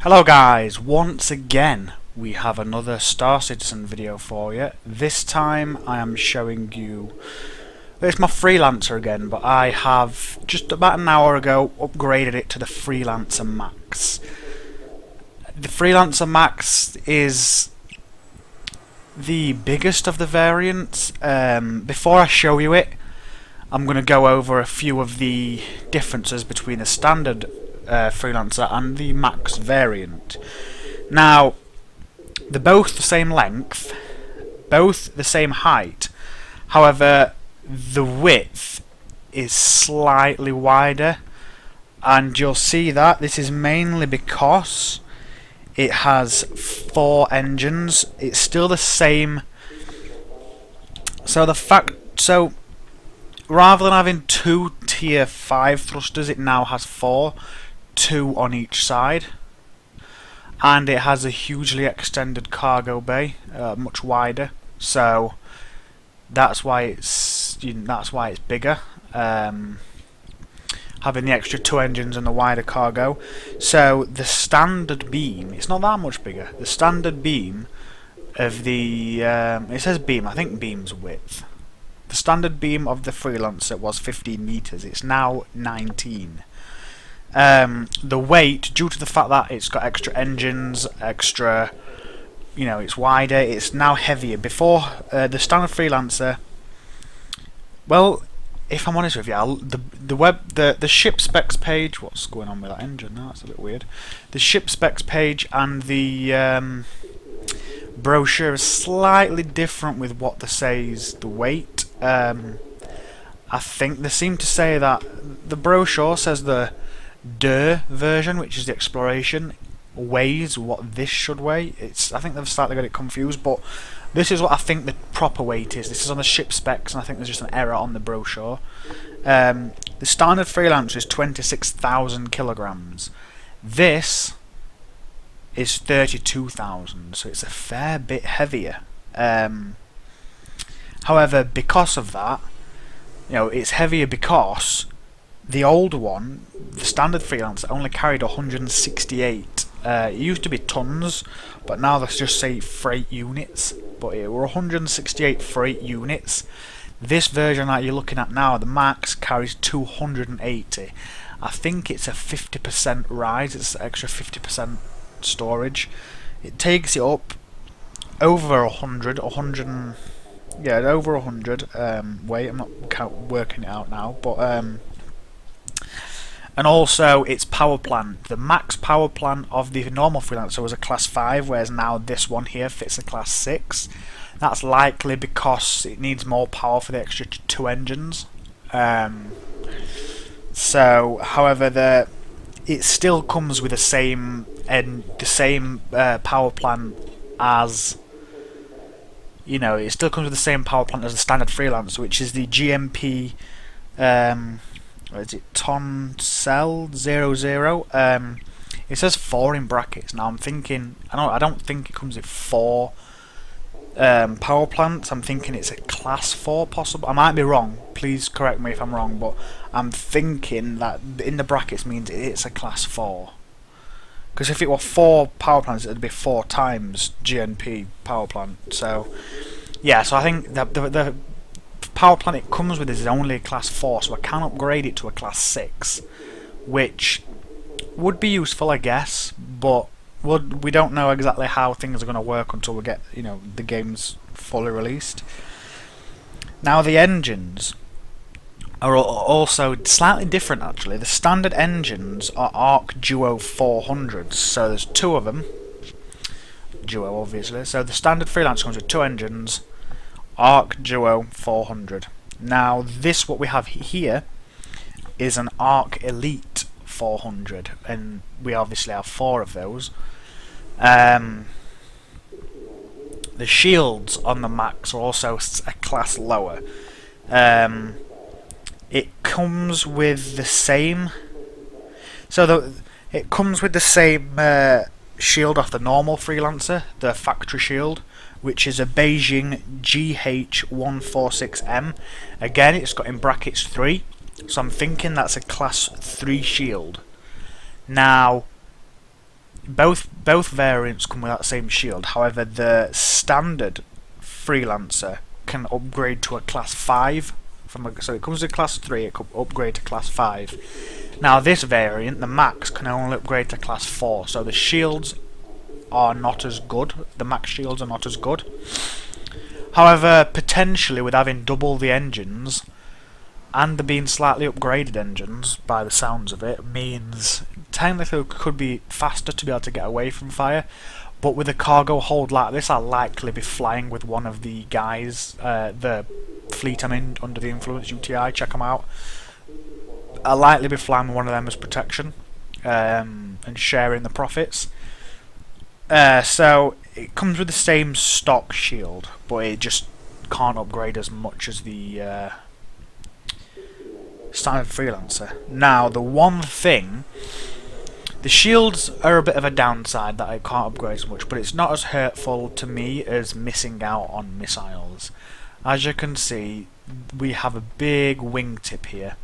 Hello guys, once again we have another Star Citizen video for you. This time I am showing you, it's my Freelancer again, but I have just about an hour ago upgraded it to the Freelancer Max. The Freelancer Max is the biggest of the variants. Before I show you it, I'm going to go over a few of the differences between the standard Freelancer and the Max variant. Now, they're both the same length, both the same height, however the width is slightly wider, and you'll see that this is mainly because it has 4 engines. It's still the same, so rather than having 2 tier 5 thrusters, it now has 4, 2 on each side, and it has a hugely extended cargo bay, much wider. So that's why it's bigger, having the extra 2 engines and the wider cargo. So the standard beam, it's not that much bigger. The standard beam of the it says beam, I think beam's width. The standard beam of the Freelancer was 15 meters. It's now 19. The weight, due to the fact that it's got extra engines, extra, it's wider, it's now heavier. Before, the standard Freelancer, well, if I'm honest with you, the ship specs page, what's going on with that engine now? That's a bit weird. The ship specs page and the brochure is slightly different with what they say is the weight. I think they seem to say that the brochure says the version, which is the exploration, weighs what this should weigh. I think they've slightly got it confused, but this is what I think the proper weight is. This is on the ship specs, and I think there's just an error on the brochure. The standard Freelancer is 26,000 kilograms. This is 32,000, so it's a fair bit heavier. However, because of that, it's heavier because the old one, the standard Freelancer, only carried 168. It used to be tons, but now let's just say freight units. But it were 168 freight units. This version that you're looking at now, the Max, carries 280. I think it's a 50% rise. It's an extra 50% storage. It takes it up over 100, over 100. Wait, I'm not working it out now, but and also its power plant. The max power plant of the normal Freelancer was a class 5, whereas now this one here fits a class 6. That's likely because it needs more power for the extra 2 engines. So, however, it still comes with the same power plant as, it still comes with the same power plant as the standard Freelancer, which is the GMP. What is it? Toncel 00. It says 4 in brackets. Now I'm thinking, I don't think it comes with 4 power plants. I'm thinking it's a class 4 possible. I might be wrong. Please correct me if I'm wrong, but I'm thinking that in the brackets means it's a class 4. Because if it were 4 power plants, it would be 4 times GNP power plant. So yeah, so I think the power plant it comes with is only a class 4, so I can upgrade it to a class 6, which would be useful, I guess, but we don't know exactly how things are going to work until we get the game's fully released. Now the engines are also slightly different actually. The standard engines are Arc Duo 400s, so there's 2 of them. Duo obviously. So the standard Freelancer comes with 2 engines, Arc Duo 400. Now this, what we have here, is an Arc Elite 400, and we obviously have 4 of those. The shields on the Max are also a class lower. It comes with the same, it comes with the same shield off the normal Freelancer, the factory shield, which is a Beijing GH146M. Again, it's got in brackets 3, so I'm thinking that's a class 3 shield. Now, both variants come with that same shield. However, the standard Freelancer can upgrade to a class 5. So it comes with class 3, it can upgrade to class 5. Now this variant, the max, can only upgrade to class 4. So the shields are not as good. The max shields are not as good. However, potentially with having double the engines and there being slightly upgraded engines, by the sounds of it, means technically it could be faster to be able to get away from fire. But with a cargo hold like this, I'll likely be flying with one of the guys, the fleet I'm in, Under the Influence, UTI, check them out. I'll likely be flying with one of them as protection, and sharing the profits. So it comes with the same stock shield, but it just can't upgrade as much as the standard Freelancer. Now, the one thing, the shields are a bit of a downside that I can't upgrade as much, but it's not as hurtful to me as missing out on missiles. As you can see, we have a big wingtip here,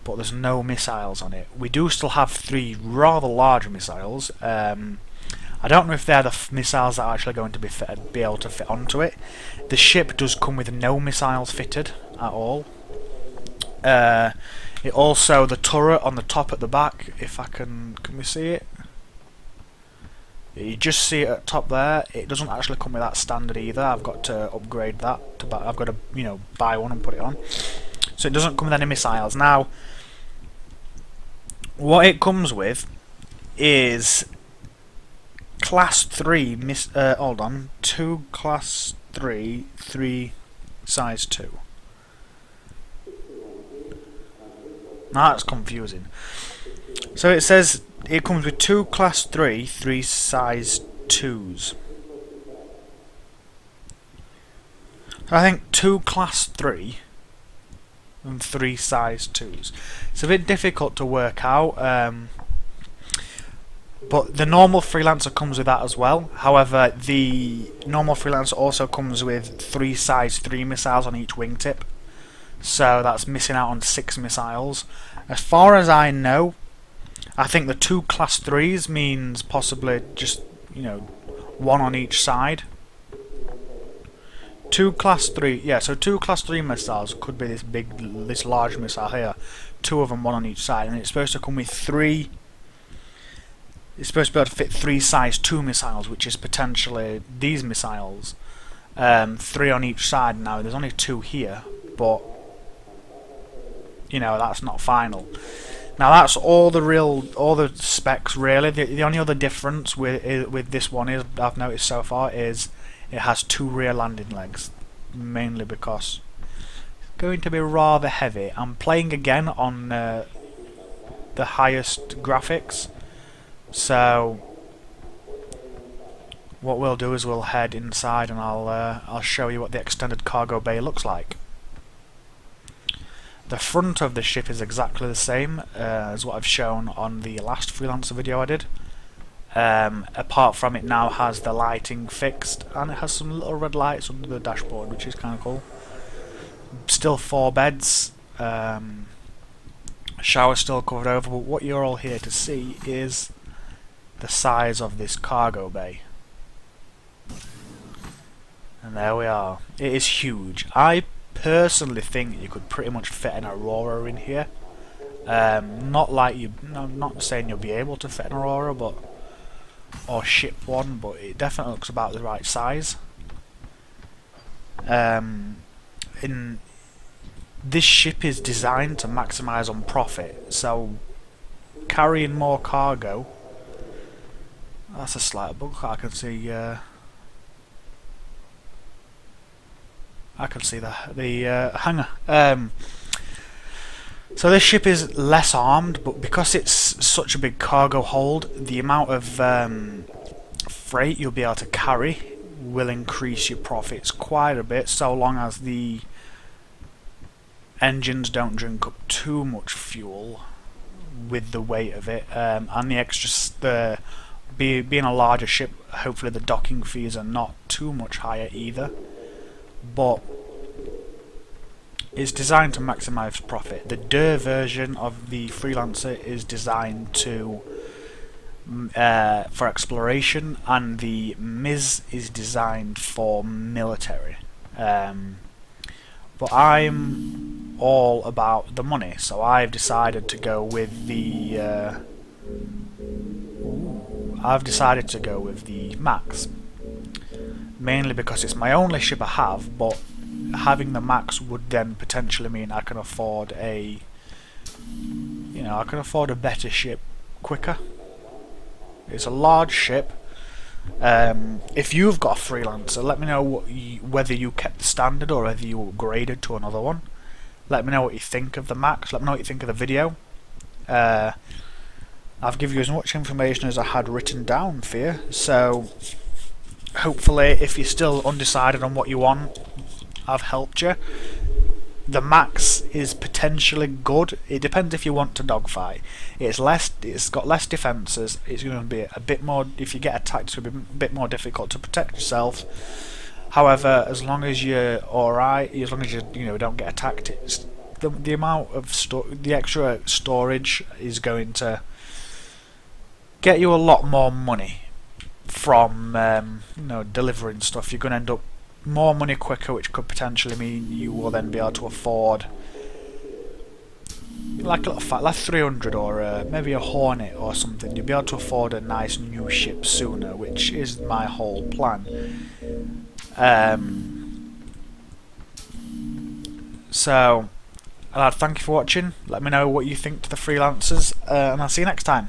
but there's no missiles on it. We do still have 3 rather large missiles. I don't know if they're the missiles that are actually going to be able to fit onto it. The ship does come with no missiles fitted at all. It also, the turret on the top at the back, if I can we see it? You just see it at top there. It doesn't actually come with that standard either. I've got to upgrade that. I've got to, buy one and put it on. So it doesn't come with any missiles. Now, what it comes with is class 3 hold on, 2 class 3, 3 size 2. Now that's confusing. So it says it comes with 2 class 3, 3 size 2s. So I think 2 class 3 and 3 size 2s. It's a bit difficult to work out, but the normal Freelancer comes with that as well. However, the normal Freelancer also comes with 3 size 3 missiles on each wingtip. So that's missing out on 6 missiles. As far as I know, I think the 2 class 3s means possibly just, 1 on each side. 2 class 3, yeah, so 2 class 3 missiles could be this large missile here. 2 of them, 1 on each side, and it's supposed to come with 3. It's supposed to be able to fit 3 size 2 missiles, which is potentially these missiles. 3 on each side. Now there's only 2 here, but that's not final. Now that's all the specs really. The only other difference with this one is I've noticed so far is it has 2 rear landing legs, mainly because it's going to be rather heavy. I'm playing again on the highest graphics, so what we'll do is we'll head inside and I'll show you what the extended cargo bay looks like. The front of the ship is exactly the same as what I've shown on the last Freelancer video I did. Apart from it now has the lighting fixed and it has some little red lights under the dashboard, which is kind of cool. Still 4 beds, shower still covered over, but what you're all here to see is the size of this cargo bay. And there we are. It is huge. I personally think you could pretty much fit an Aurora in here. I'm not saying you'll be able to fit an Aurora, or ship one, but it definitely looks about the right size. This ship is designed to maximise on profit, so carrying more cargo. That's a slight bug. I can see. I can see the hangar. So this ship is less armed, but because it's such a big cargo hold, the amount of freight you'll be able to carry will increase your profits quite a bit, so long as the engines don't drink up too much fuel with the weight of it, and the extra, being a larger ship, hopefully the docking fees are not too much higher either. But it's designed to maximise profit. The DER version of the Freelancer is designed to for exploration, and the Miz is designed for military. But I'm all about the money, so I've decided to go with the Max, mainly because it's my only ship I have. But having the Max would then potentially mean I can afford a better ship quicker. It's a large ship. If you've got a Freelancer, let me know whether you kept the standard or whether you upgraded to another one. Let me know what you think of the Max. Let me know what you think of the video. I've given you as much information as I had written down for you, so hopefully if you're still undecided on what you want, I've helped you. The Max is potentially good. It depends if you want to dogfight. It's got less defences. It's going to be a bit more. If you get attacked, it's going to be a bit more difficult to protect yourself. However, as long as you're alright, as long as you don't get attacked, it's the amount of the extra storage is going to get you a lot more money from delivering stuff. You're going to end up more money quicker, which could potentially mean you will then be able to afford like 300 or maybe a Hornet or something. You'll be able to afford a nice new ship sooner, which is my whole plan. So, thank you for watching. Let me know what you think to the Freelancers, and I'll see you next time.